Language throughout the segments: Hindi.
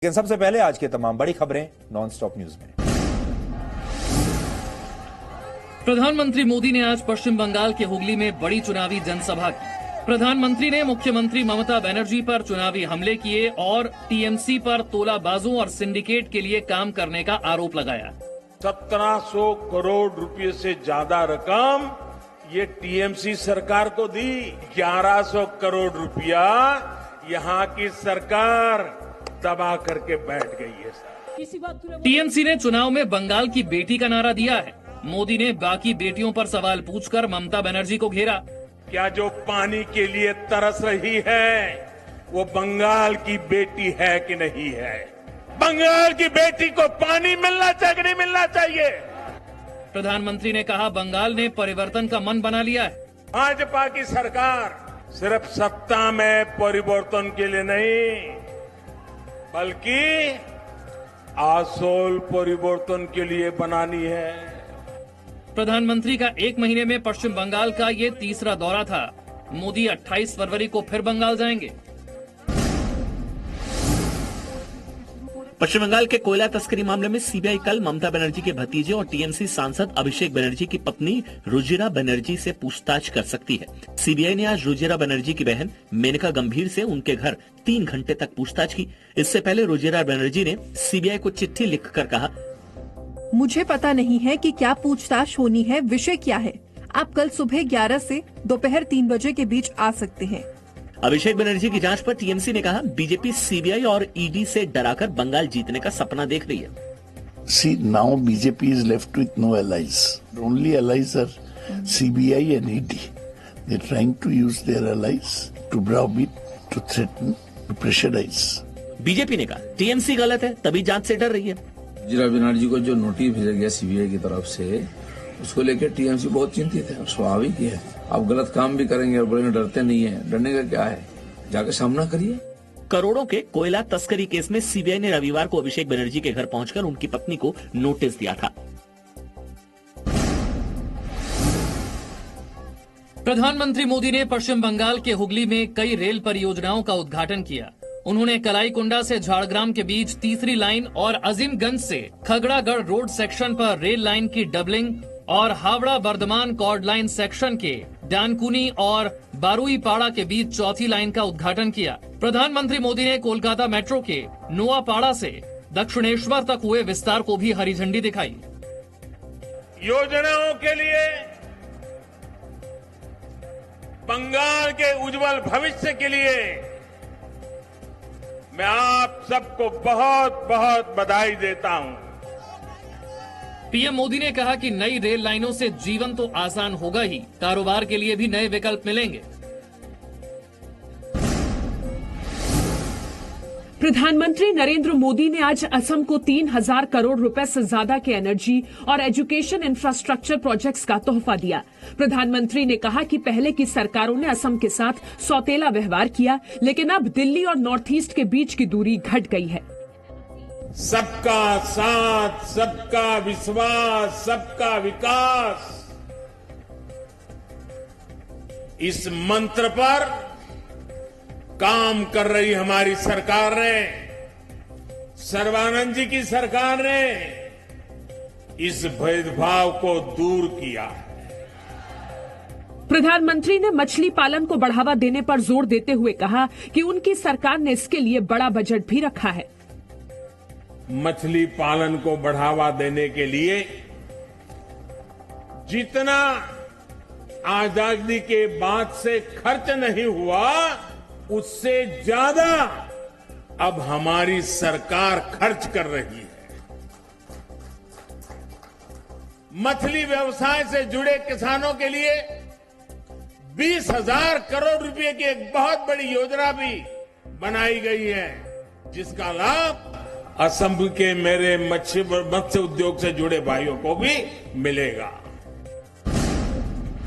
लेकिन सबसे पहले आज के तमाम बड़ी खबरें नॉन स्टॉप न्यूज में। प्रधानमंत्री मोदी ने आज पश्चिम बंगाल के हुगली में बड़ी चुनावी जनसभा की। प्रधानमंत्री ने मुख्यमंत्री ममता बनर्जी पर चुनावी हमले किए और टीएमसी पर तोलाबाजों और सिंडिकेट के लिए काम करने का आरोप लगाया। 1700 करोड़ रुपए से ज्यादा रकम ये टीएमसी सरकार को दी। 1100 करोड़ रुपया यहाँ की सरकार दबा करके बैठ गई है। टीएमसी ने चुनाव में बंगाल की बेटी का नारा दिया है। मोदी ने बाकी बेटियों पर सवाल पूछकर ममता बनर्जी को घेरा। क्या जो पानी के लिए तरस रही है वो बंगाल की बेटी है कि नहीं है? बंगाल की बेटी को पानी मिलना चाहिए कि नहीं मिलना चाहिए? प्रधानमंत्री ने कहा बंगाल ने परिवर्तन का मन बना लिया है। भाजपा की सरकार सिर्फ सत्ता में परिवर्तन के लिए नहीं बल्कि आसोल परिवर्तन के लिए बनानी है। प्रधानमंत्री का 1 महीने में पश्चिम बंगाल का ये तीसरा दौरा था। मोदी 28 फरवरी को फिर बंगाल जाएंगे। पश्चिम बंगाल के कोयला तस्करी मामले में सीबीआई कल ममता बनर्जी के भतीजे और टीएमसी सांसद अभिषेक बनर्जी की पत्नी रुजिरा बनर्जी से पूछताछ कर सकती है। सीबीआई ने आज रुजिरा बनर्जी की बहन मेनका गंभीर से उनके घर 3 घंटे तक पूछताछ की। इससे पहले रुजिरा बनर्जी ने सीबीआई को चिट्ठी लिखकर कहा, मुझे पता नहीं है कि क्या पूछताछ होनी है, विषय क्या है। आप कल सुबह 11 से दोपहर 3 बजे के बीच आ सकते हैं। अभिषेक बनर्जी की जांच पर टीएमसी ने कहा, बीजेपी सीबीआई और ईडी से डराकर बंगाल जीतने का सपना देख रही है। See, now BJP is left with no allies. The only allies are CBI and ED. They're trying to use their allies to browbeat, to threaten, to pressurize. BJP ने कहा टीएमसी गलत है, तभी जांच से डर रही है। रुजिरा बनर्जी को जो नोटिस भेजा गया सीबीआई की तरफ से, उसको लेकर टीएमसी बहुत चिंतित है। स्वाभाविक ही है, आप गलत काम भी करेंगे और बोलेंगे डरते नहीं है। डरने का क्या है, जाकर सामना करिए। करोड़ों के कोयला तस्करी केस में सीबीआई ने रविवार को अभिषेक बनर्जी के घर पहुंचकर उनकी पत्नी को नोटिस दिया था। प्रधानमंत्री मोदी ने पश्चिम बंगाल के हुगली में कई रेल परियोजनाओं का उद्घाटन किया। उन्होंने कलाईकुंडा से झाड़ग्राम के बीच तीसरी लाइन और अजीमगंज से खगड़ागढ़ रोड सेक्शन पर रेल लाइन की डबलिंग और Howrah Bardhaman chord line section के डानकुनी और बारुईपाड़ा के बीच चौथी लाइन का उद्घाटन किया। प्रधानमंत्री मोदी ने कोलकाता मेट्रो के नोआपाड़ा से दक्षिणेश्वर तक हुए विस्तार को भी हरी झंडी दिखाई। योजनाओं के लिए, बंगाल के उज्जवल भविष्य के लिए मैं आप सबको बहुत बहुत बधाई देता हूं। पीएम मोदी ने कहा कि नई रेल लाइनों से जीवन तो आसान होगा ही, कारोबार के लिए भी नए विकल्प मिलेंगे। प्रधानमंत्री नरेंद्र मोदी ने आज असम को 3000 करोड़ रुपए से ज्यादा के एनर्जी और एजुकेशन इंफ्रास्ट्रक्चर प्रोजेक्ट्स का तोहफा दिया। प्रधानमंत्री ने कहा कि पहले की सरकारों ने असम के साथ सौतेला व्यवहार किया, लेकिन अब दिल्ली और नॉर्थ ईस्ट के बीच की दूरी घट गई है। सबका साथ, सबका विश्वास, सबका विकास, इस मंत्र पर काम कर रही हमारी सरकार ने, सर्बानंद जी की सरकार ने इस भेदभाव को दूर किया है। प्रधानमंत्री ने मछली पालन को बढ़ावा देने पर जोर देते हुए कहा कि उनकी सरकार ने इसके लिए बड़ा बजट भी रखा है। मछली पालन को बढ़ावा देने के लिए जितना आजादी के बाद से खर्च नहीं हुआ, उससे ज्यादा अब हमारी सरकार खर्च कर रही है। मछली व्यवसाय से जुड़े किसानों के लिए 20,000 करोड़ रुपए की एक बहुत बड़ी योजना भी बनाई गई है, जिसका लाभ असम के मेरे मत्स्य उद्योग से जुड़े भाइयों को भी मिलेगा।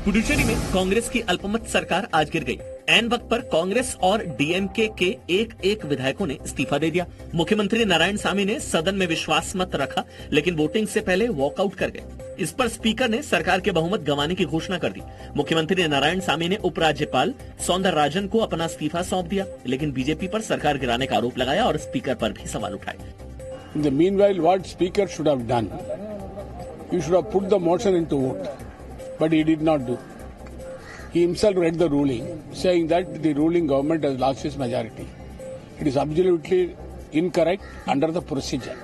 पुडुचेरी में कांग्रेस की अल्पमत सरकार आज गिर गई। ऐन वक्त पर कांग्रेस और डीएमके के एक विधायकों ने इस्तीफा दे दिया। मुख्यमंत्री नारायणसामी ने सदन में विश्वास मत रखा, लेकिन वोटिंग से पहले वॉकआउट कर गए। इस पर स्पीकर ने सरकार के बहुमत गंवाने की घोषणा कर दी। मुख्यमंत्री नारायणसामी ने उपराज्यपाल सौंदरराजन को अपना इस्तीफा सौंप दिया, लेकिन बीजेपी पर सरकार गिराने का आरोप लगाया और स्पीकर पर भी सवाल उठाए। In the meanwhile, what Speaker should have done, he should have put the motion into vote, but he did not do. He himself read the ruling, saying that the ruling government has lost its majority. It is absolutely incorrect under the procedure.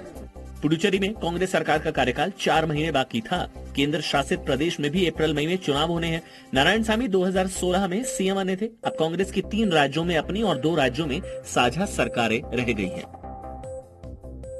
Puducherry में कांग्रेस सरकार का कार्यकाल 4 महीने बाकी था। केंद्र शासित प्रदेश में भी अप्रैल मई में चुनाव होने हैं। नारायणसामी 2016 में सीएम बने थे। अब कांग्रेस की 3 राज्यों में अपनी और 2 राज्यों में साझा सरकारें रह गई हैं।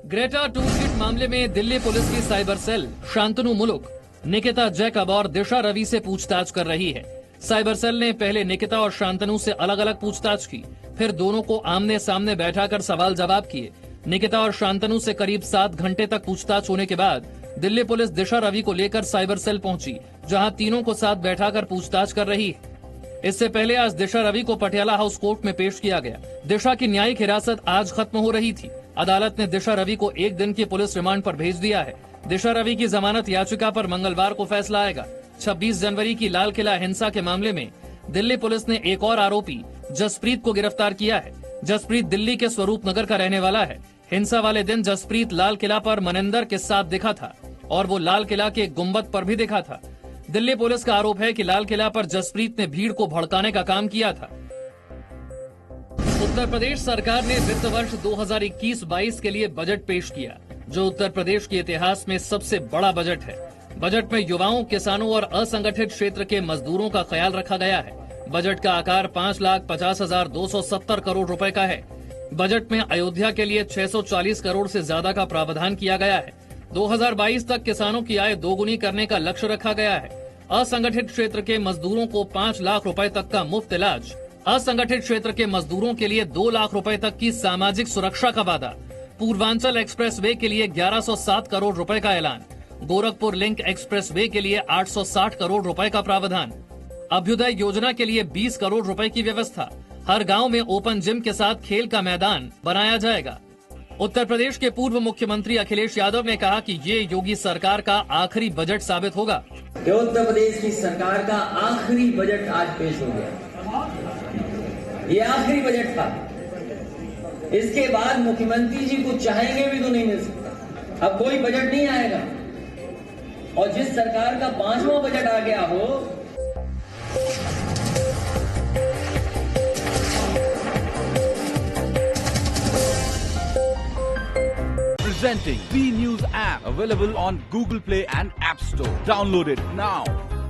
ग्रेटा टूलकिट मामले में दिल्ली पुलिस की साइबर सेल शांतनु मुलुक, निकिता जैकब और दिशा रवि से पूछताछ कर रही है। साइबर सेल ने पहले निकिता और शांतनु से अलग अलग पूछताछ की, फिर दोनों को आमने सामने बैठाकर सवाल जवाब किए। निकिता और शांतनु से करीब 7 घंटे तक पूछताछ होने के बाद दिल्ली पुलिस दिशा रवि को लेकर साइबर सेल पहुंची, जहां तीनों को साथ बैठाकर पूछताछ कर रही है। इससे पहले आज दिशा रवि को पटियाला हाउस कोर्ट में पेश किया गया। दिशा की न्यायिक हिरासत आज खत्म हो रही थी। अदालत ने दिशा रवि को 1 दिन की पुलिस रिमांड पर भेज दिया है। दिशा रवि की जमानत याचिका पर मंगलवार को फैसला आएगा। 26 जनवरी की लाल किला हिंसा के मामले में दिल्ली पुलिस ने एक और आरोपी जसप्रीत को गिरफ्तार किया है। जसप्रीत दिल्ली के स्वरूप नगर का रहने वाला है। हिंसा वाले दिन जसप्रीत लाल किला पर मनिंदर के साथ दिखा था और वो लाल किला के गुंबद पर भी दिखा था। दिल्ली पुलिस का आरोप है कि लाल किला पर जसप्रीत ने भीड़ को भड़काने का काम किया था। उत्तर प्रदेश सरकार ने वित्त वर्ष 2021-22 के लिए बजट पेश किया, जो उत्तर प्रदेश के इतिहास में सबसे बड़ा बजट है। बजट में युवाओं, किसानों और असंगठित क्षेत्र के मजदूरों का ख्याल रखा गया है। बजट का आकार 5,50,270 करोड़ रुपए का है। बजट में अयोध्या के लिए 640 करोड़ से ज्यादा का प्रावधान किया गया है। 2022 तक किसानों की आय दोगुनी करने का लक्ष्य रखा गया है। असंगठित क्षेत्र के मजदूरों को 5 लाख रुपए तक का मुफ्त इलाज, असंगठित क्षेत्र के मजदूरों के लिए 2 लाख रुपए तक की सामाजिक सुरक्षा का वादा, पूर्वांचल एक्सप्रेस वे के लिए 1107 करोड़ रुपए का ऐलान, गोरखपुर लिंक एक्सप्रेस वे के लिए 860 करोड़ रुपए का प्रावधान, अभ्युदय योजना के लिए 20 करोड़ रुपए की व्यवस्था, हर गांव में ओपन जिम के साथ खेल का मैदान बनाया जाएगा। उत्तर प्रदेश के पूर्व मुख्यमंत्री अखिलेश यादव ने कहा कि ये योगी सरकार का आखिरी बजट साबित होगा। उत्तर प्रदेश की सरकार का आखिरी बजट आज पेश हो गया। ये आखिरी बजट था। इसके बाद मुख्यमंत्री जी को चाहेंगे भी तो नहीं मिल सकता। अब कोई बजट नहीं आएगा और जिस सरकार का 5वां बजट आ गया हो, Presenting B News app, available on Google Play and App Store. Download it now.